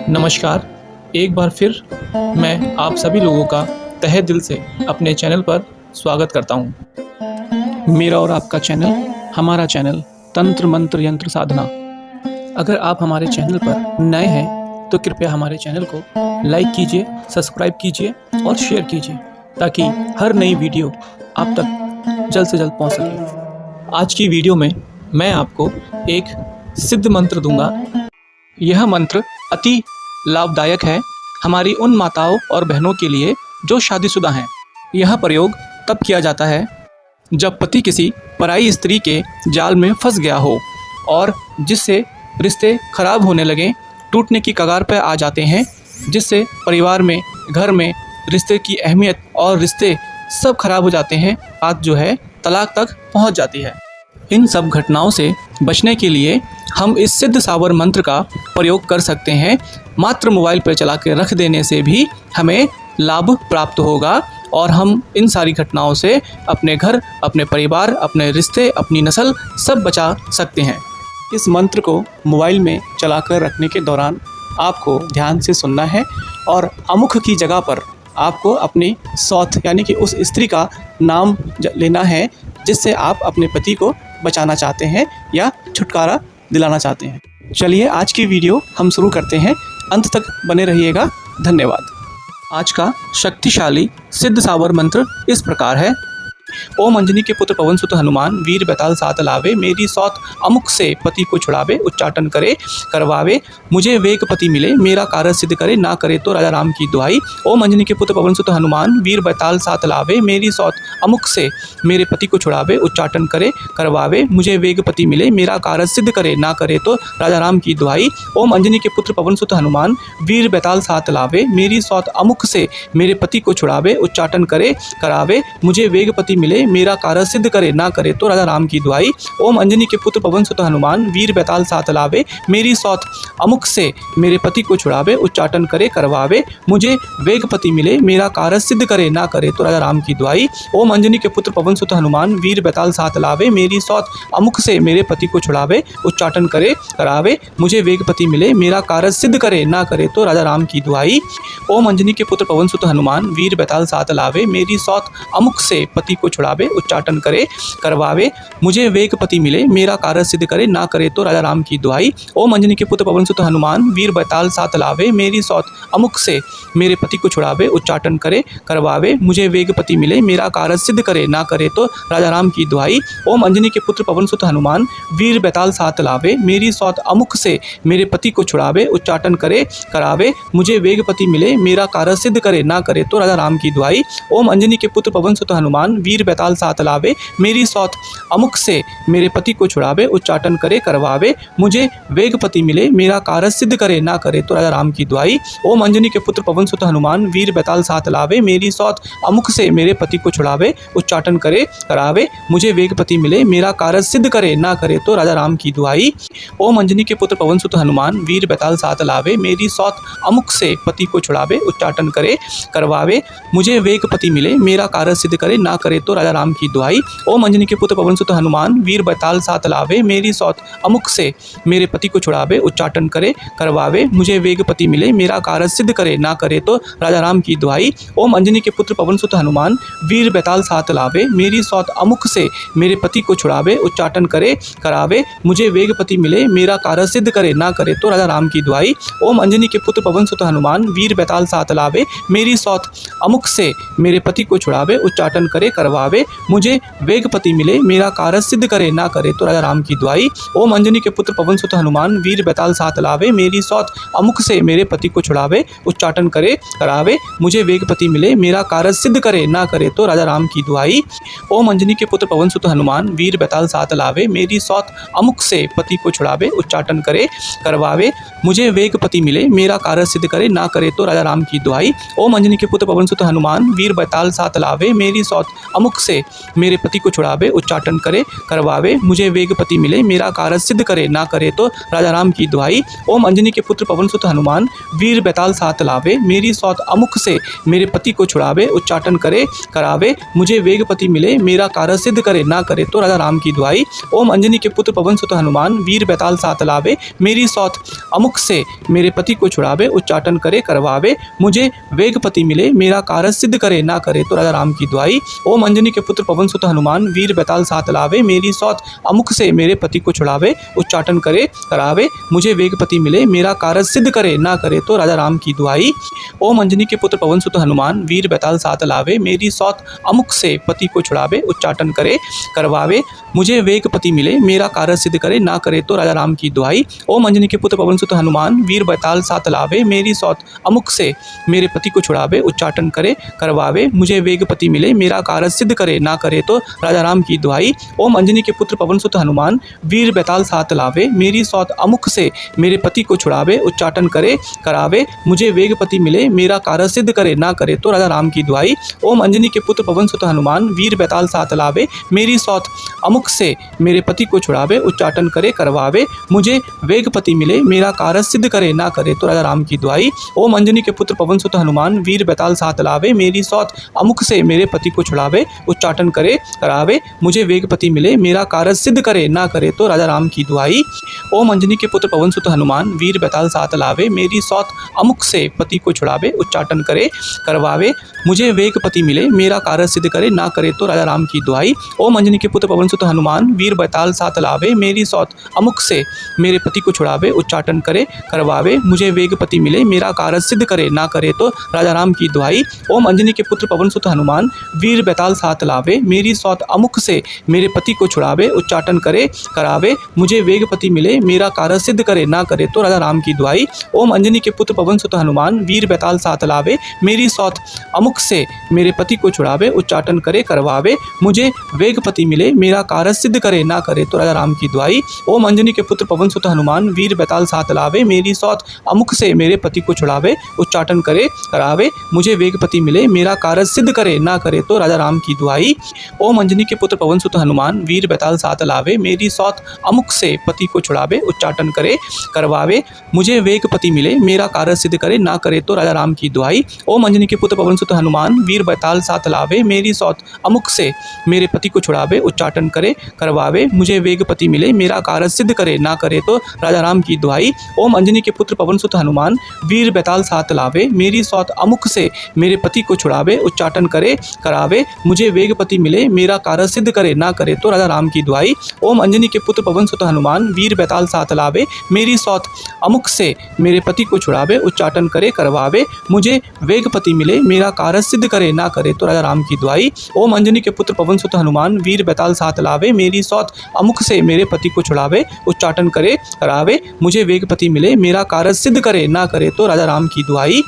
नमस्कार। एक बार फिर मैं आप सभी लोगों का तहे दिल से अपने चैनल पर स्वागत करता हूँ। मेरा और आपका चैनल, हमारा चैनल तंत्र मंत्र यंत्र साधना। अगर आप हमारे चैनल पर नए हैं तो कृपया हमारे चैनल को लाइक कीजिए, सब्सक्राइब कीजिए और शेयर कीजिए ताकि हर नई वीडियो आप तक जल्द से जल्द पहुँच सके। आज की वीडियो में मैं आपको एक सिद्ध मंत्र दूंगा। यह मंत्र अति लाभदायक है हमारी उन माताओं और बहनों के लिए जो शादीशुदा हैं। यह प्रयोग तब किया जाता है जब पति किसी पराई स्त्री के जाल में फंस गया हो और जिससे रिश्ते खराब होने लगे, टूटने की कगार पर आ जाते हैं, जिससे परिवार में, घर में रिश्ते की अहमियत और रिश्ते सब खराब हो जाते हैं। बात जो है तलाक तक पहुंच जाती है। इन सब घटनाओं से बचने के लिए हम इस सिद्ध सावर मंत्र का प्रयोग कर सकते हैं। मात्र मोबाइल पर चला के रख देने से भी हमें लाभ प्राप्त होगा और हम इन सारी घटनाओं से अपने घर, अपने परिवार, अपने रिश्ते, अपनी नस्ल सब बचा सकते हैं। इस मंत्र को मोबाइल में चलाकर रखने के दौरान आपको ध्यान से सुनना है और अमुख की जगह पर आपको अपनी सौत यानी कि उस स्त्री का नाम लेना है जिससे आप अपने पति को बचाना चाहते हैं या छुटकारा दिलाना चाहते हैं। चलिए आज की वीडियो हम शुरू करते हैं, अंत तक बने रहिएगा। धन्यवाद। आज का शक्तिशाली सिद्ध सावर मंत्र इस प्रकार है। ओम अंजनी के पुत्र पवन सुत हनुमान, वीर बैताल साथ लावे, मेरी सौत अमुक से पति को छुड़ावे, उच्चाटन करे करवावे, मुझे वेग पति मिले, मेरा कार्य सिद्ध करे, ना करे तो राजा राम की दुहाई। ओम अंजनी के पुत्र पवन सुत हनुमान, वीर बैताल साथ लावे, मेरी सौत अमुक से मेरे पति को छुड़ावे, उच्चाटन करे करवावे, मुझे वेग पति मिले, मेरा कार्य सिद्ध करे, ना करे तो राजा राम की दुहाई। ओम अंजनी के पुत्र पवन सुत हनुमान, वीर बैताल साथ लावे, मेरी सौत अमुक से मेरे पति को छुड़ावे, उच्चाटन करे करावे, मुझे वेग पति मिले, मेरा कार्य सिद्ध करे, ना करे तो राजा राम की दुहाई। ओम अंजनी के पुत्र पवन सुत हनुमान, वीर बैताल साथ लावे, मेरी सौत अमुक से मेरे पति को छुड़ावे, उच्चाटन करे करवावे, मुझे वेग पति मिले, मेरा कार्य सिद्ध करे, ना करे तो राजा राम की दुहाई। ओम अंजनी के पुत्र पवन सुत हनुमान, वीर बैताल साथ लावे, मेरी सौत अमुक से मेरे पति को छुड़ावे, उच्चाटन करे करावे, मुझे वेग पति मिले, मेरा कार्य सिद्ध करे, ना करे तो राजा राम की दुहाई। ओम अंजनी के पुत्र पवन सुत हनुमान, वीर बैताल साथ लावे, मेरी सौत अमुक से पति को छुड़ावे, उच्चाटन करे करवावे, मुझे वेग पति मिले, मेरा कार्य सिद्ध करे, ना करे तो राजा राम की दुहाई। ओम अंजनी के पुत्र पवन सुत हनुमान, वीर बैताल साथ लावे, मेरी सौत अमुक से मेरे पति को छुड़ावे, उच्चाटन करे करवावे, मुझे वेग पति मिले, मेरा कार्य सिद्ध करे, ना करे तो राजा राम की दुहाई। ओम अंजनी के पुत्र पवन सुत हनुमान, वीर बैताल साथ लावे, मेरी सौत अमुक से मेरे पति को छुड़ावे, उच्चाटन करे करावे, मुझे वेग पति मिले, मेरा कार्य सिद्ध करे, ना करे तो राजा राम की दुहाई। ओम अंजनी के पुत्र पवन सुत हनुमान, वीर बैताल साथ लावे, मेरी सौत अमुक से मेरे पति को छुड़ावे, उच्चाटन करे करवावे, मुझे वेग पति मिले, मेरा कार्य सिद्ध करे, ना करे तो राजा राम की दुहाई। ओम अंजनी के पुत्र पवन सुत हनुमान, वीर बैताल साथ लावे, मेरी सौत अमुक से मेरे पति को छुड़ावे, उच्चाटन करे करावे, मुझे वेग पति मिले, मेरा कार्य सिद्ध करे, ना करे तो राजा राम की दुहाई। ओम अंजनी के पुत्र पवन सुत हनुमान, वीर बैताल साथ लावे, मेरी सौत अमुक से पति को छुड़ावे, उच्चाटन करे करवावे, मुझे वेग पति मिले, मेरा कार्य सिद्ध करे, ना करे तो राजा राम की दुहाई। ओम अंजनी के पुत्र पवन सुत हनुमान, वीर बैताल साथ लावे, मेरी सौत अमुक से मेरे पति को छुड़ावे, उच्चाटन करे करवावे, मुझे वेग पति मिले, मेरा कार्य सिद्ध करे, ना करे तो राजा राम की दुहाई। ओम अंजनी के पुत्र पवन सुत हनुमान, वीर बैताल साथ लावे, मेरी सौत अमुक से मेरे पति को छुड़ावे, उच्चाटन करे करावे, मुझे वेग पति मिले, मेरा कार्य सिद्ध करे, ना करे तो राजा राम की दुहाई। ओम अंजनी के पुत्र पवन सुत हनुमान, वीर बैताल साथ लावे, मेरी सौत अमुक से मेरे पति को छुड़ावे, उच्चाटन करे करवावे, मुझे वेग पति मिले, मेरा कार्य सिद्ध करे, ना करे तो राजा राम की दुहाई। ओम अंजनी के पुत्र पवन सुत हनुमान, वीर बैताल साथ लावे, मेरी सौत अमुक से मेरे पति को छुड़ावे, उच्चाटन करे करावे, मुझे वेग पति मिले, मेरा कार्य सिद्ध करे, ना करे तो राजा राम की दुहाई। ओम अंजनी के पुत्र पवन सुत हनुमान, वीर बैताल साथ लावे, मेरी सौत अमुक से पति को छुड़ावे, उच्चाटन करे करवावे, मुझे वेग पति मिले, मेरा कार्य सिद्ध करे, ना करे तो राजा राम की दुहाई। ओम अंजनी के पुत्र पवन सुत हनुमान, वीर बैताल साथ लावे, मेरी सौत अमुक से मेरे पति को छुड़ावे, उच्चाटन करे करवावे, मुझे वेगपति मिले, मेरा कार्य सिद्ध करे, ना करे तो राजा राम की दुहाई। ओम अंजनी के पुत्र पवन सुत हनुमान वीर बैताल साथ लावे, मेरी सौत अमुक से मेरे पति को छुड़ावे, उच्चाटन करे करावे, मुझे वेगपति मिले, मेरा कार्य सिद्ध करे, ना करे तो राजा राम की दुहाई। ओम अंजनी के पुत्र पवन सुत हनुमान वीर बैताल साथ लावे, मेरी सौत अमुक से मेरे पति को छुड़ावे, उच्चाटन करे करवावे, मुझे वेगपति मिले, मेरा कार्य सिद्ध करे, ना करे तो राजा राम की दुहाई। ओम अंजनी के पुत्र पवन सुत हनुमान वीर बैताल साथ लावे, मेरी सौत अमुक से मेरे पति को छुड़ावे, उच्चाटन करे करावे, मुझे वेगपति मिले, मेरा कार्य सिद्ध करे, ना करे तो राजा राम की दुहाई। ओम अंजनी के पुत्र पवन सुत हनुमान वीर बैताल साथ लावे, मेरी सौत अमुक से पति को छुड़ावे, उच्चाटन करे करवावे, मुझे वेगपति मिले, मेरा कार्य सिद्ध करे, ना करे तो राजा राम की दुहाई। ओम अंजनी के पुत्र पवन सुत हनुमान वीर बैताल साथ लावे, मेरी सौत अमुक से मेरे पति को छुड़ावे, उच्चाटन करे करवावे, मुझे वेगपति मिले, मेरा कार्य सिद्ध करे, ना करे तो राजा राम की दुहाई। ओम अंजनी के पुत्र पवन सुत हनुमान वीर बैताल साथ लावे, मेरी सौत अमुक से मेरे पति को छुड़ावे, उच्चाटन करे करावे, मुझे वेगपति मिले, मेरा कार्य सिद्ध करे, ना करे तो राजा राम की दुहाई। ओम अंजनी के पुत्र पवन सुत हनुमान वीर बैताल साथ लावे, मेरी सौत अमुक से मेरे पति को छुड़ावे, उच्चाटन करे करवावे, मुझे वेगपति मिले, मेरा कार्य सिद्ध करे, ना करे तो राजा राम की दुहाई। ओम अंजनी के पुत्र पवन सुत हनुमान वीर बैताल साथ लावे, मेरी सौत अमुक से मेरे पति को छुड़ावे, उच्चाटन करे करावे, मुझे वेगपति मिले, मेरा कार्य सिद्ध करे, ना करे तो राजा राम की दुहाई। ओम अंजनी के पुत्र पवन सुत हनुमान वीर बैताल साथ लावे, मेरी सौत अमुक से पति को छुड़ावे, उच्चाटन करे करवावे, मुझे वेगपति मिले, मेरा कार्य सिद्ध करे, ना करे तो राजा राम की दुहाई। ओम अंजनी के पुत्र पवन सुत हनुमान वीर बैताल साथ लावे, मेरी सौत अमुक से मेरे पति को छुड़ावे, उच्चाटन करे करवावे, मुझे वेगपति मिले, मेरा कार्य सिद्ध करे, ना करे तो राजा राम की दुहाई। ओम अंजनी के पुत्र पवन सुत हनुमान वीर बैताल साथ लावे, मेरी सौत अमुक से मेरे पति को छुड़ावे, उच्चाटन करे करावे, मुझे वेगपति मिले, मेरा कार्य सिद्ध करे, ना करे तो राजा राम की दुहाई। ओम अंजनी के पुत्र पवन सुत हनुमान वीर बैताल साथ लावे, मेरी सौत अमुक से मेरे पति को छुड़ावे, उच्चाटन करे करवावे, मुझे वेगपति मिले, मेरा कार्य सिद्ध करे, ना करे तो राजा राम की दुहाई। ओम अंजनी के पुत्र पवन सुत हनुमान वीर बैताल साथ लावे, मेरी सौत अमुक से मेरे पति को छुड़ावे, उच्चाटन करे करावे, मुझे वेगपति मिले, मेरा कार्य सिद्ध करे, ना करे तो राजा राम की दुहाई। ओम अंजनी के पुत्र पवन सुत हनुमान वीर बैताल साथ लावे, मेरी सौत अमुक से पति को छुड़ावे, उच्चाटन करे करवावे, मुझे वेगपति मिले, मेरा कार्य सिद्ध करे, ना करे तो राजा राम की दुहाई। ओम अंजनी के पुत्र पवन सुत हनुमान वीर बैताल साथ लावे, मेरी सौत अमुक से मेरे पति को छुड़ावे, उच्चाटन करे करवावे, मुझे वेगपति मिले, मेरा कार्य सिद्ध करे, ना करे तो राजा राम की दुहाई। ओम अंजनी के पुत्र पवन सुत हनुमान वीर बैताल साथ लावे, मेरी सौत अमुक से मेरे पति को छुड़ावे, उच्चाटन करे करावे, मुझे वेगपति मिले, मेरा कार्य सिद्ध करे, ना करे तो राजा राम की दुहाई। ओम अंजनी के पुत्र पवन सुत हनुमान वीर बैताल साथ लावे, मेरी सौत अमुक से मेरे पति को छुड़ावे, उच्चाटन करे करवावे, मुझे वेगपति मिले, मेरा कार्य सिद्ध करे, ना करे तो राजा राम की दुहाई। ओम अंजनी के पुत्र पवन सुत हनुमान वीर बैताल साथ लावे, मेरी सौत अमुक से मेरे पति को छुड़ावे, उच्चाटन करे करावे, मुझे वेगपति मिले, मेरा कार्य सिद्ध करे, ना करे तो राजा राम की दुहाई।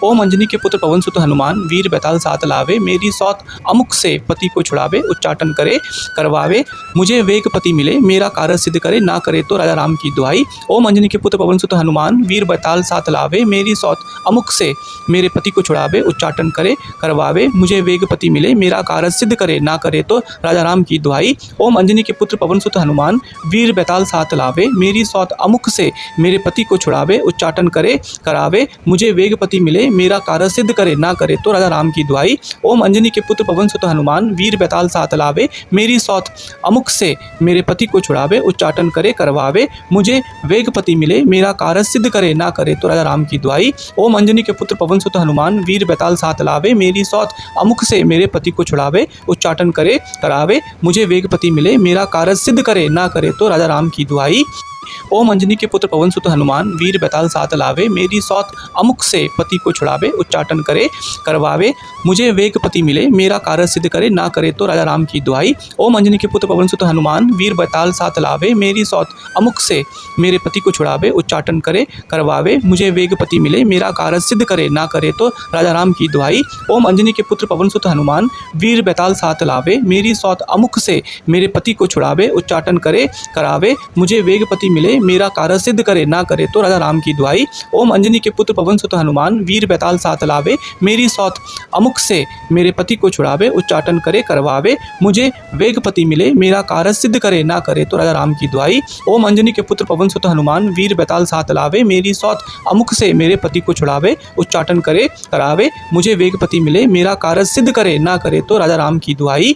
ओम अंजनी के पुत्र पवन सुत हनुमान वीर बैताल साथ लावे, मेरी सौत अमुक से पति को छुड़ावे, उच्चाटन करे करवावे, मुझे वेगपति मिले, मेरा कार्य सिद्ध करे, ना करे तो राजा राम की दुहाई। ओम अंजनी के पुत्र पवन सुत हनुमान वीर बैताल साथ लावे, मेरी सौत अमुक से मेरे पति को छुड़ावे, उच्चाटन करे करवावे, मुझे वेगपति मिले, मेरा कार्य सिद्ध करे, ना करे तो राजा राम की दुहाई। ओम अंजनी के पुत्र पवन सुत हनुमान वीर बैताल साथ लावे, मेरी सौत अमुक से मेरे पति को छुड़ावे, उच्चाटन करे करावे, मुझे वेगपति मिले, मेरा कार्य सिद्ध करे, ना करे तो राजा राम की दुहाई। ओम अंजनी के पुत्र पवन सुत हनुमान वीर बैताल साथ लावे, मेरी सौत अमुक से मेरे पति को छुड़ावे, उच्चाटन करे करवावे, मुझे वेगपति मिले, मेरा कार्य सिद्ध करे, ना करे तो राजा राम की दुहाई। ओम अंजनी के पुत्र पवन सुत हनुमान वीर बैताल साथ लावे, मेरी सौत अमुक से मेरे पति को छुड़ावे, उच्चाटन करे करावे, मुझे वेगपति मिले, मेरा कार्य सिद्ध करे, ना करे तो राजा राम की दुहाई। ओम अंजनी के पुत्र पवन सुत हनुमान वीर बैताल साथ लावे, मेरी सौत अमुक से पति को छुड़ावे, उच्चाटन करे करवावे, मुझे वेगपति मिले, मेरा कार्य सिद्ध करे, ना करे तो राजा राम की दुहाई। ओम अंजनी के पुत्र पवन सुत हनुमान वीर बैताल साथ लावे, मेरी सौत अमुक से मेरे पति को छुड़ावे, उच्चाटन करे करवावे, मुझे वेगपति मिले, मेरा कार्य सिद्ध करे, ना करे तो राजा राम की दुहाई। ओम अंजनी के पुत्र पवन सुत हनुमान वीर बैताल साथ लावे, मेरी सौत अमुक से मेरे पति को छुड़ावे, उच्चाटन करे करावे, मुझे वेगपति मिले मेरा कार्य सिद्ध करे, ना करे तो राजा राम की दुहाई। ओम अंजनी के पुत्र पवन सुत हनुमान वीर बैताल साथ लावे, मेरी सौत अमुख से मेरे पति को छुड़ावे, उच्चाटन करे करवावे, मुझे वेगपति मिले मेरा कार्य सिद्ध करे, ना करे तो राजा राम की दुहाई। ओम अंजनी के पुत्र पवन सुत हनुमान वीर बैताल साथ लावे, मेरी सौत अमुख से मेरे पति को छुड़ावे, उच्चाटन करे करावे, मुझे वेगपति मिले मेरा कार्य सिद्ध करे, ना करे तो राजा राम की दुहाई।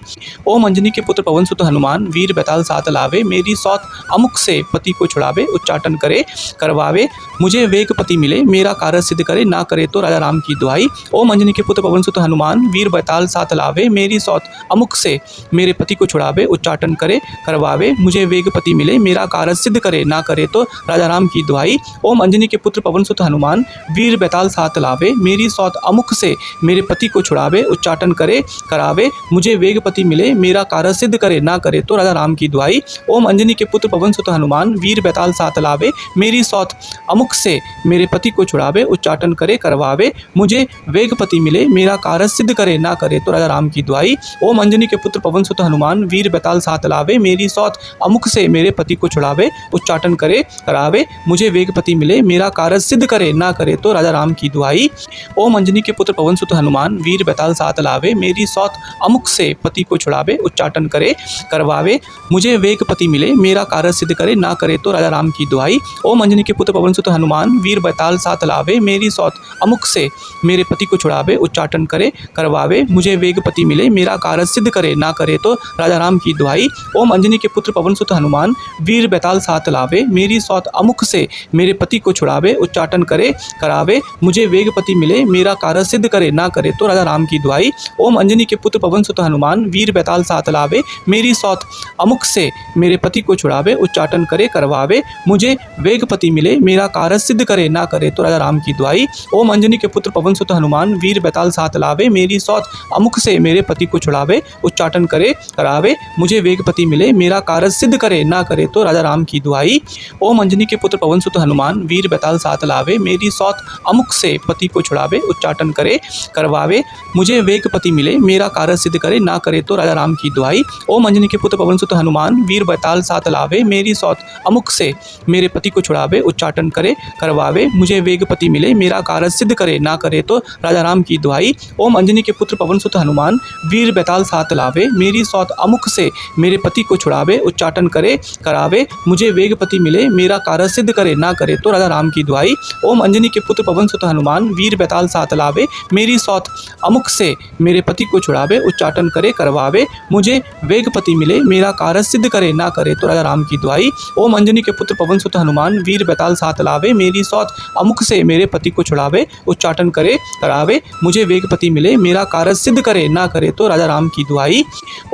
ओम अंजनी के पुत्र पवन सुत हनुमान वीर बैताल साथ लावे, मेरी सौत अमुख से पति को छुड़ावे, उच्चाटन करे करवावे, मुझे वेगपति मिले मेरा कार्य सिद्ध करे, ना करे तो राजा राम की दुहाई। ओम अंजनी के पुत्र पवन सुत हनुमान वीर बैताल साथ लावे, मेरी सौत अमुख से मेरे पति को छुड़ावे, उच्चाटन करे करवावे, मुझे वेगपति मिले मेरा कार्य सिद्ध करे, ना करे तो राजा राम की दुहाई। ओम अंजनी के पुत्र पवन सुत हनुमान वीर बैताल साथ लावे, मेरी सौत अमुख से मेरे पति को छुड़ावे, उच्चाटन करे करावे, मुझे वेगपति मिले मेरा कार्य सिद्ध करे, ना करे तो राजा राम की दुहाई। ओम अंजनी के पुत्र पवन सुत हनुमान वीर बैताल साथ लावे, मेरी सौत अमुख से मेरे पति को छुड़ावे, उच्चाटन करे करवावे, मुझे वेगपति मिले मेरा कार्य सिद्ध करे, ना करे तो राजा राम की दुहाई। ओम अंजनी के पुत्र पवन सुत हनुमान वीर बैताल साथ लावे, मेरी सौत अमुख से मेरे पति को छुड़ावे, उच्चाटन करे करावे, मुझे वेगपति मिले मेरा कार्य सिद्ध करे, ना करे तो राजा राम की दुहाई। ओम अंजनी के पुत्र पवन सुत हनुमान वीर बैताल साथ लावे, मेरी सौत अमुख से पति को छुड़ावे, उच्चाटन करे करवावे, मुझे वेगपति मिले मेरा कार्य सिद्ध करे, ना करे तो राजा राम की दुहाई। ओम अंजनी के पुत्र पवन सुत हनुमान वीर बैताल साथ लावे, मेरी सौत अमुख से मेरे पति को छुड़ावे, उच्चाटन करे करवावे, मुझे वेगपति मिले मेरा कार्य सिद्ध करे, ना करे तो राजा राम की दुहाई। ओम अंजनी के पुत्र पवन सुत हनुमान वीर बैताल साथ लावे, मेरी सौत अमुख से मेरे पति को छुड़ावे, उच्चाटन करे करावे, मुझे वेगपति मिले मेरा कार्य सिद्ध करे, ना करे तो राजा राम की दुहाई। ओम अंजनी के पुत्र पवन सुत हनुमान वीर बैताल साथ लावे, मेरी सौत अमुख से मेरे पति को छुड़ावे, उच्चाटन करे करवावे, मुझे वेगपति मिले मेरा कार्य सिद्ध करे, ना करे तो राजा राम की दुहाई। ओम अंजनी के पुत्र पवन सुत हनुमान वीर बैताल साथ लावे, मेरी सौत अमुख से मेरे पति को छुड़ावे, उच्चाटन करे करावे, मुझे वेगपति मिले मेरा कार्य सिद्ध करे, ना करे तो राजा राम की दुहाई। ओम अंजनी के पुत्र पवन सुत हनुमान वीर बैताल साथ लावे, मेरी सौत अमुख से पति को छुड़ावे, उच्चाटन करे करवावे, मुझे वेगपति मिले मेरा कार्य सिद्ध करे, ना करे तो राजा राम की दुहाई। ओम अंजनी के पुत्र पवन सुत हनुमान वीर बैताल साथ लावे, मेरी सौत अमुख से मेरे पति को छुड़ावे, उच्चाटन करे करवावे, मुझे वेगपति मिले मेरा कार्य सिद्ध करे, ना करे तो राजा राम की दुहाई। ओम अंजनी के पुत्र पवन सुत हनुमान वीर बैताल साथ लावे, मेरी सौत अमुख से मेरे पति को छुड़ावे, उच्चाटन करे करावे, मुझे वेगपति मिले मेरा कार्य सिद्ध करे, ना करे तो राजा राम की दुहाई। ओम अंजनी के पुत्र पवन सुत हनुमान वीर बैताल साथ लावे, मेरी सौत अमुख से मेरे पति को छुड़ावे, उच्चाटन करे करवावे, मुझे वेगपति मिले मेरा कार्य सिद्ध करे, ना करे तो राजा राम की दुहाई। ओम अंजनी के पुत्र पवन सुत हनुमान वीर बैताल साथ लावे, मेरी सौत अमुख से मेरे पति को छुड़ावे, उच्चाटन करे करावे, मुझे वेगपति मिले मेरा कार्य सिद्ध करे, ना करे तो राजा राम की दुहाई।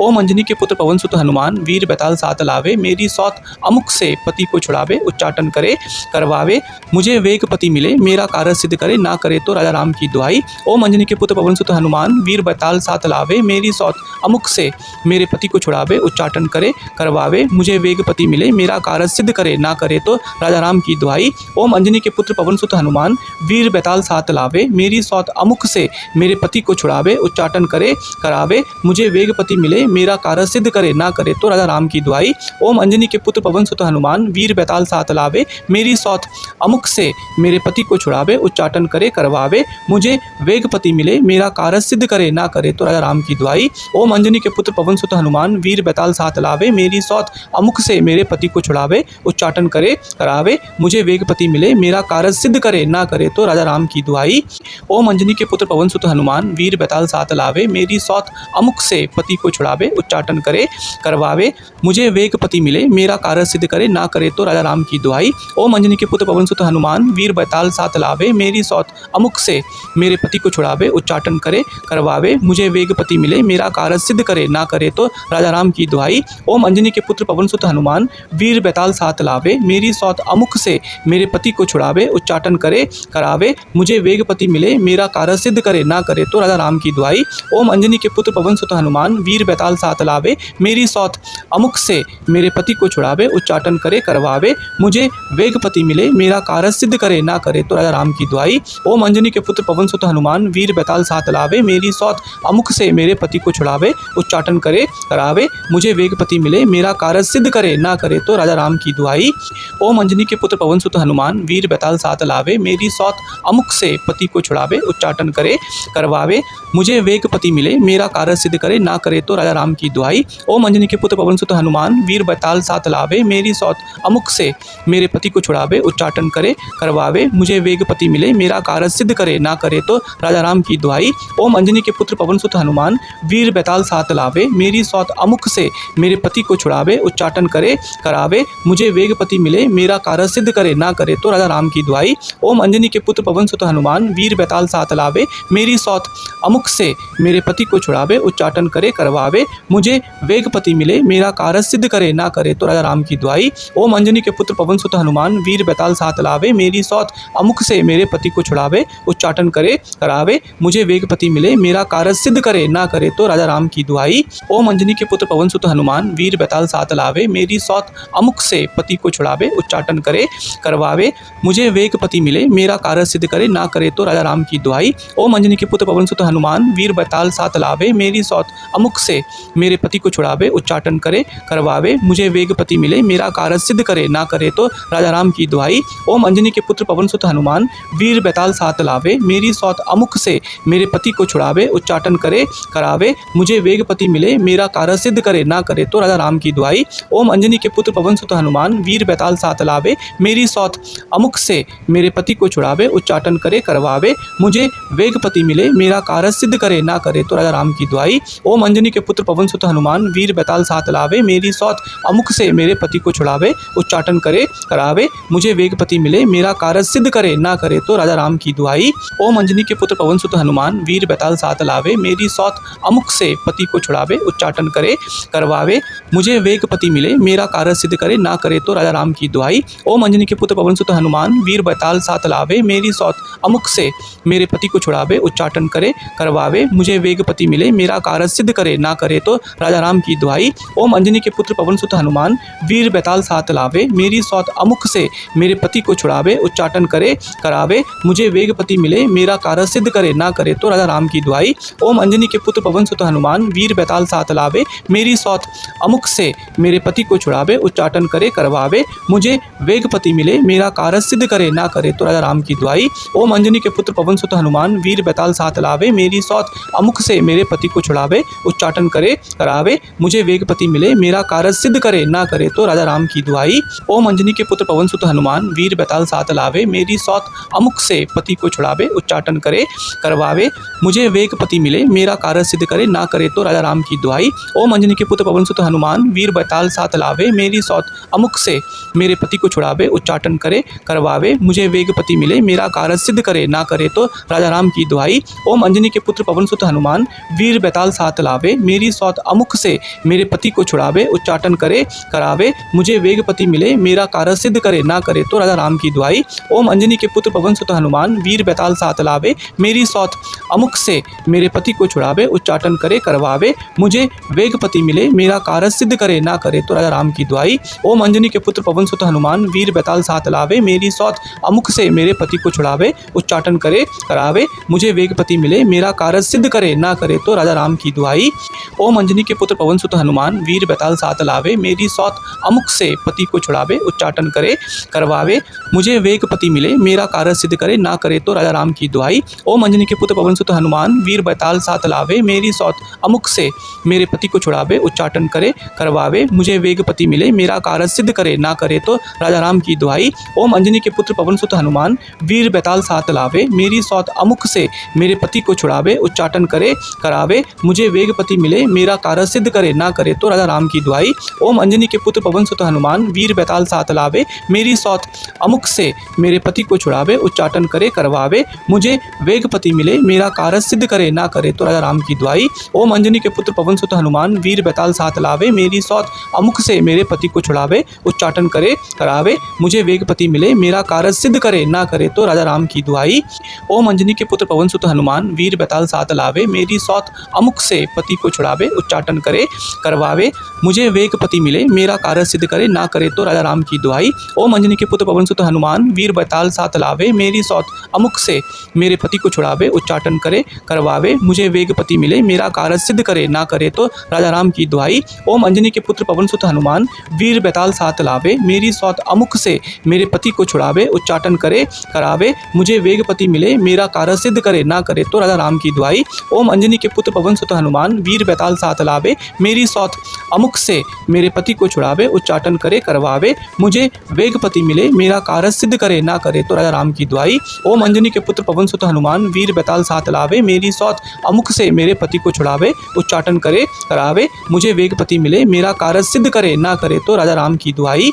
ओम अंजनी के पुत्र पवन सुत हनुमान वीर बैताल साथ लावे, मेरी सौत अमुख से पति को छुड़ावे, उच्चाटन करे करवावे, मुझे वेगपति मिले मेरा कार्य सिद्ध करे, ना करे तो राजा राम की दुहाई। ओम अंजनी के पुत्र पवन सुत हनुमान वीर बैताल साथ लावे, मेरी सौत अमुख से मेरे पति को छुड़ावे, उच्चाटन करे करवावे, मुझे वेगपति मिले मेरा कार्य सिद्ध करे, ना करे तो राजा राम की दुहाई। ओम अंजनी के पुत्र पवन सुत हनुमान वीर बैताल साथ लावे, मेरी सौत अमुख से मेरे पति को छुड़ावे, उच्चाटन करे करावे, मुझे वेगपति मिले मेरा कार्य सिद्ध करे, ना करे तो राजा राम की दुहाई। ओम अंजनी के पुत्र पवन सुत हनुमान वीर बैताल साथ लावे, मेरी सौत अमुख से मेरे पति को छुड़ावे, उच्चाटन करे करवावे, मुझे वेगपति मिले मेरा कार्य सिद्ध करे, ना करे तो राजा राम की दुहाई। ओम अंजनी के पुत्र पवन सुत हनुमान वीर बैताल साथ लावे, मेरी सौत अमुख से मेरे पति को छुड़ावे, उच्चाटन करे करावे, मुझे वेगपति मिले मेरा कार्य सिद्ध करे, ना करे तो राजा राम की दुहाई। ओम अंजनी के पुत्र पवन सुत हनुमान वीर बैताल साथ लावे, मेरी सौत अमुख से पति को छुड़ावे, उच्चाटन करे करवावे, मुझे वेगपति मिले मेरा कार्य सिद्ध करे, ना करे तो राजा राम की दुहाई। ओम अंजनी के पुत्र पवन सुत हनुमान वीर बैताल साथ लावे, मेरी सौत अमुख से मेरे पति को छुड़ावे, उच्चाटन करे करवावे, मुझे वेगपति मिले मेरा कार्य सिद्ध करे, ना करे तो राजा राम की दुहाई। ओम अंजनी के पुत्र पवन सुत हनुमान वीर बैताल साथ लावे, मेरी सौत अमुख से मेरे पति को छुड़ावे, उच्चाटन करे करावे, मुझे वेगपति मिले मेरा कार्य सिद्ध करे, ना करे तो राजा राम की दुहाई। ओम अंजनी के पुत्र पवन सुत हनुमान वीर बैताल साथ लावे, मेरी सौत अमुख से मेरे पति को छुड़ावे, उच्चाटन करे करवावे, मुझे वेगपति मिले मेरा कार्य सिद्ध करे, ना करे तो राजा राम की दुहाई। ओम अंजनी के पुत्र पवन सुत हनुमान वीर बैताल साथ लावे, मेरी सौत अमुख से मेरे पति को छुड़ावे, उच्चाटन करे करावे, मुझे वेगपति मिले मेरा कार्य सिद्ध करे, ना करे तो राजा राम की की दुहाई। ओम अंजनी के पुत्र पवन सुत हनुमान वीर बैताल साथ लावे, मेरी सौत अमुख से पति को छुड़ावे, उच्चाटन करे करवावे, मुझे वेग पति मिले, मेरा कार्य सिद्ध करे, ना करे तो राजा राम की दुहाई। ओम अंजनी के पुत्र पवन सुत हनुमान वीर बैताल साथ लावे, मेरी सौत अमुख से मेरे पति को छुड़ावे, उच्चाटन करे करवावे, मुझे वेग पति मिले, मेरा कार्य सिद्ध करे, ना करे तो राजा राम की दुहाई। ओम अंजनी के पुत्र पवन सुत हनुमान वीर बैताल साथ लावे, मेरी सौत अमुख से मेरे पति को छुड़ावे, उच्चाटन करे करावे, मुझे वेग पति मिले, मेरा कार्य सिद्ध करे, ना करे तो राजा राम की दुहाई। ओम अंजनी के पुत्र पवन सुत हनुमान वीर बैताल साथ लावे, मेरी सौत अमुख से मेरे पति को छुड़ावे, उच्चाटन करे करवावे, मुझे वेग पति मिले, मेरा कार्य सिद्ध करे, ना करे तो राजा राम की दुहाई। ओम अंजनी के पुत्र पवन सुत हनुमान वीर बैताल साथ लावे, मेरी सौत अमुख से मेरे पति को छुड़ावे, उच्चाटन करे करावे, मुझे वेग पति मिले, मेरा कार्य सिद्ध करे, ना करे तो राजा राम की दुहाई। ओम अंजनी के पुत्र पवन सुत हनुमान वीर बैताल साथ लावे, मेरी सौत अमुख से पति को छुड़ावे, उच्चाटन करे करवावे, मुझे वेग पति मिले, मेरा कार्य सिद्ध करे, ना करे तो राजा राम की दुहाई। ओम अंजनी के पुत्र पवन सुत हनुमान वीर बैताल साथ लावे, मेरी सौत अमुख से मेरे पति को छुड़ावे, उच्चाटन करे करवावे, मुझे वेग पति मिले, मेरा कार्य सिद्ध करे, ना करे तो राजा राम की दुहाई। ओम अंजनी के पुत्र पवन सुत हनुमान वीर बैताल साथ लावे, मेरी सौत अमुख से मेरे पति को छुड़ावे, उच्चाटन करे करावे, मुझे वेग पति मिले, मेरा कार्य सिद्ध करे, ना करे तो राजा राम की दुहाई। ओम अंजनी के पुत्र पवन सुत हनुमान वीर बैताल साथ लावे, मेरी सौत अमुख से मेरे पति को छुड़ावे, उच्चाटन करे करवावे, मुझे वेग पति मिले, मेरा कार्य सिद्ध करे, ना करे तो राजा राम की दुहाई। ओम अंजनी के पुत्र पवन सुत हनुमान वीर बैताल साथ लावे, मेरी सौत अमुख से मेरे पति को छुड़ावे, उच्चाटन करे करावे, मुझे वेग पति मिले, मेरा कार्य सिद्ध करे, ना करे तो राजा राम की दुहाई। ओम अंजनी के पुत्र पवन सुत हनुमान वीर बैताल साथ लावे, मेरी सौत अमुख से पति को छुड़ावे, उच्चाटन करे करवावे, मुझे वेग पति मिले, मेरा कार्य सिद्ध करे, ना करे तो राजा राम की दुहाई। ओम अंजनी के पुत्र पवन सुत हनुमान वीर बैताल साथ लावे, मेरी सौत अमुख से मेरे पति को छुड़ावे, उच्चाटन करे करवावे, मुझे वेग पति मिले, मेरा कार्य सिद्ध करे, ना करे तो राजा राम की दुहाई। ओम अंजनी के पुत्र पवन सुत हनुमान वीर बैताल साथ लावे, मेरी सौत अमुख से मेरे पति को छुड़ावे, उच्चाटन करे करावे, मुझे वेग पति मिले, मेरा कार्य सिद्ध करे, ना करे तो राजा राम की दुहाई। ओम अंजनी के पुत्र पवन सुत हनुमान वीर बैताल साथ लावे, मेरी सौत अमुख से मेरे पति को छुड़ावे, उच्चाटन करे करवावे, मुझे वेग पति मिले, मेरा कार्य सिद्ध करे, ना करे तो राजा राम की दुहाई। ओम अंजनी के पुत्र पवन सुत हनुमान वीर बैताल साथ लावे, मेरी सौत अमुख से मेरे पति को छुड़ावे, उच्चाटन करे करावे, मुझे वेग पति मिले, मेरा कार्य सिद्ध करे, ना करे तो राजा राम की दुहाई। ओम अंजनी के पुत्र पवन सुत हनुमान वीर बैताल साथ लावे, मेरी सौत अमुख से पति को छुड़ावे, उच्चाटन करे करवावे, मुझे वेग पति मिले, मेरा कार्य सिद्ध करे, ना करे तो राजा राम की दुहाई। ओम अंजनी के पुत्र पवन सुत हनुमान वीर बैताल साथ लावे, मेरी सौत अमुख से मेरे पति को छुड़ावे, उच्चाटन करे करवावे, मुझे वेग पति मिले, मेरा कार्य सिद्ध करे, ना करे तो राजा राम की दुहाई। ओम अंजनी के पुत्र पवन सुत हनुमान वीर बैताल साथ लावे, मेरी सौत अमुख से मेरे पति को छुड़ावे, उच्चाटन करे करावे, मुझे वेग पति मिले, मेरा कार्य सिद्ध करे, ना करे तो राजा राम की दुहाई। ओम अंजनी के पुत्र पवन सुत हनुमान वीर बैताल साथ लावे, मेरी सौत अमुख से मेरे पति को छुड़ावे, उच्चाटन करे करवावे, मुझे वेग पति मिले, मेरा कार्य सिद्ध करे, ना करे तो राजा राम की दुहाई। ओम अंजनी के पुत्र पवन सुत हनुमान वीर बैताल साथ लावे, मेरी सौत अमुख से मेरे पति को छुड़ावे, उच्चाटन करे करावे, मुझे वेग पति मिले, मेरा कार्य सिद्ध करे, ना करे तो राजा राम की दुहाई। ओम अंजनी के पुत्र पवन सुत हनुमान वीर बैताल साथ लावे, मेरी सौत अमुख से पति को छुड़ावे, उच्चाटन करे करवावे, मुझे वेग पति मिले, मेरा कार्य सिद्ध करे, ना करे तो राजा राम की दुहाई। ओम अंजनी के पुत्र पवन सुत हनुमान वीर बैताल साथ लावे, मेरी सौत अमुख से मेरे पति को छुड़ावे, उच्चाटन करे करवावे, मुझे वेग पति मिले, मेरा कार्य सिद्ध करे, ना करे तो राजा राम की दुहाई। ओम अंजनी के पुत्र पवन सुत हनुमान वीर बैताल साथ लावे, मेरी सौत अमुख से मेरे पति को छुड़ावे, उच्चाटन करे करावे, मुझे वेग पति मिले, मेरा कार्य सिद्ध करे, ना करे तो राजा राम की दुहाई। ओम अंजनी के पुत्र पवन सुत हनुमान वीर बैताल साथ लावे, मेरी सौत अमुख से मेरे पति को छुड़ावे, उच्चाटन करे करवावे, मुझे वेग पति मिले, मेरा कार्य सिद्ध करे, ना करे तो राजा राम की दुहाई। ओम अंजनी के पुत्र पवन सुत हनुमान वीर बैताल साथ लावे, मेरी सौत अमुख से मेरे पति को छुड़ावे, उच्चाटन करे करावे, मुझे वेग पति मिले, मेरा कार्य सिद्ध करे, ना करे तो राजा राम की दुहाई। ओम अंजनी के पुत्र पवन सुत हनुमान वीर बैताल साथ लावे, मेरी सौत अमुख से पति को छुड़ावे, उच्चाटन करे करवावे, मुझे वेग पति मिले, मेरा कार्य सिद्ध करे, ना करे तो राजा राम की दुहाई। ओम अंजनी के पुत्र पवन सुत हनुमान वीर बैताल साथ लावे, मेरी सौत अमुख से मेरे पति को छुड़ावे, उच्चाटन करे करवावे, मुझे वेग पति मिले, मेरा कार्य सिद्ध करे, ना करे तो राजा राम की दुहाई। ओम अंजनी के पुत्र पवन सुत हनुमान वीर बैताल साथ लावे, मेरी सौत अमुख से मेरे पति को छुड़ावे, उच्चाटन करे करावे, मुझे वेगपति मिले, मेरा कार्य सिद्ध करे, ना करे तो राजा राम की दुहाई। ओम अंजनी के पुत्र पवन सुत हनुमान, वीर बैताल साथ लावे, मेरी सौत अमुख से मेरे पति को छुड़ावे, उच्चाटन करे करवावे, मुझे वेगपति मिले, मेरा कार्य सिद्ध करे, ना करे तो राजा राम की दुहाई। ओम अंजनी के पुत्र पवन सुत हनुमान, वीर बैताल साथ लावे, मेरी सौत अमुख से मेरे पति को छुड़ावे, उच्चाटन करे करावे, मुझे वेगपति मिले, मेरा कार्य सिद्ध करे, ना करे तो राजा राम की दुहाई।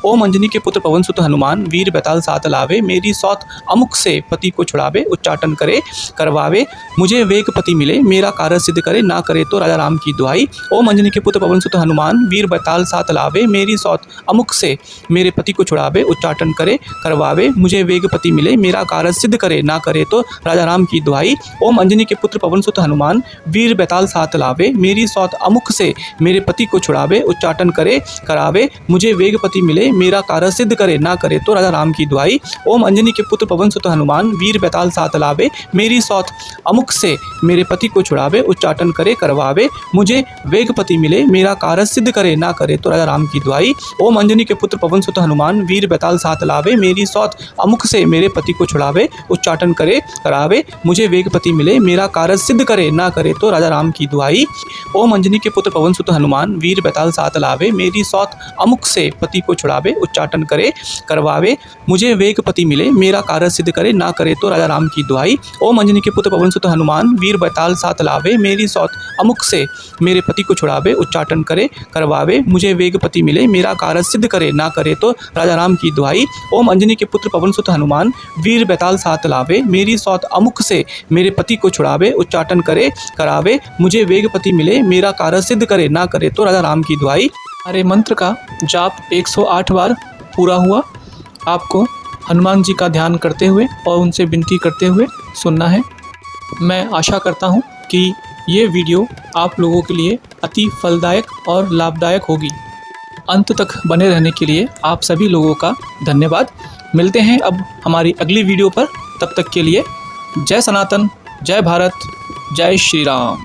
ओम अंजनी के पुत्र पवन सुत हनुमान, वीर बैताल साथ लावे, मेरी सौत अमुख से पति को छुड़ावे, उच्चाटन करे करवावे, मुझे वेगपति मिले, मेरा कार्य सिद्ध करे, ना करे तो राजा राम की दुहाई। ओम अंजनी के पुत्र पवन सुत हनुमान, वीर बैताल साथ लावे, मेरी सौत अमुख से मेरे पति को छुड़ावे, उच्चाटन करे करवावे, मुझे वेगपति मिले, मेरा कार्य सिद्ध करे, ना करे तो राजा राम की दुहाई। ओम अंजनी के पुत्र पवन सुत हनुमान, वीर बैताल साथ लावे, मेरी सौत अमुख से मेरे पति को छुड़ावे, उच्चाटन करे करावे, मुझे वेगपति मिले, मेरा कार्य सिद्ध करे, ना करे तो राजा राम की दुहाई। ओम अंजनी के पुत्र पवन सुत हनुमान, वीर बैताल साथ लावे, मेरी सौत अमुख से मेरे पति को छुड़ावे, उच्चाटन करे करवावे, मुझे वेगपति मिले, मेरा कार्य सिद्ध करे, ना करे तो राजा राम की दुहाई। ओम अंजनी के पुत्र पवन सुत हनुमान, वीर बैताल साथ लावे, मेरी सौत अमुख से मेरे पति को छुड़ावे, उच्चाटन करे करावे, मुझे वेगपति मिले, मेरा कार्य सिद्ध करे, ना करे तो राजा राम की दुहाई। ओम अंजनी के पुत्र पवन सुत हनुमान, वीर बैताल साथ लावे, मेरी सौत अमुख से पति को छुड़ावे, उच्चाटन करे करवावे, मुझे वेगपति मिले, मेरा कार्य सिद्ध करे, ना करे तो राजा राम की दुहाई। ओम अंजनी के पुत्र पवन सुत हनुमान, वीर बैताल साथ लावे, मेरी सौत अमुख से मेरे पति को छुड़ावे, उच्चाटन करे करवावे, मुझे वेगपति मिले, मेरा कार्य सिद्ध करे, ना करे तो राजा राम की दुहाई। ओम अंजनी के पुत्र पवन सुत हनुमान, वीर बैताल साथ लावे, मेरी सौत अमुख से मेरे पति को छुड़ावे, उच्चाटन करे करावे, मुझे वेगपति मिले, मेरा कार्य सिद्ध करे, ना करे तो राजा राम की दुहाई। हमारे मंत्र का जाप 108 बार पूरा हुआ। आपको हनुमान जी का ध्यान करते हुए और उनसे विनती करते हुए सुनना है। मैं आशा करता हूँ कि ये वीडियो आप लोगों के लिए अति फलदायक और लाभदायक होगी। अंत तक बने रहने के लिए आप सभी लोगों का धन्यवाद। मिलते हैं अब हमारी अगली वीडियो पर। तब तक के लिए जय सनातन, जय भारत, जय श्री राम।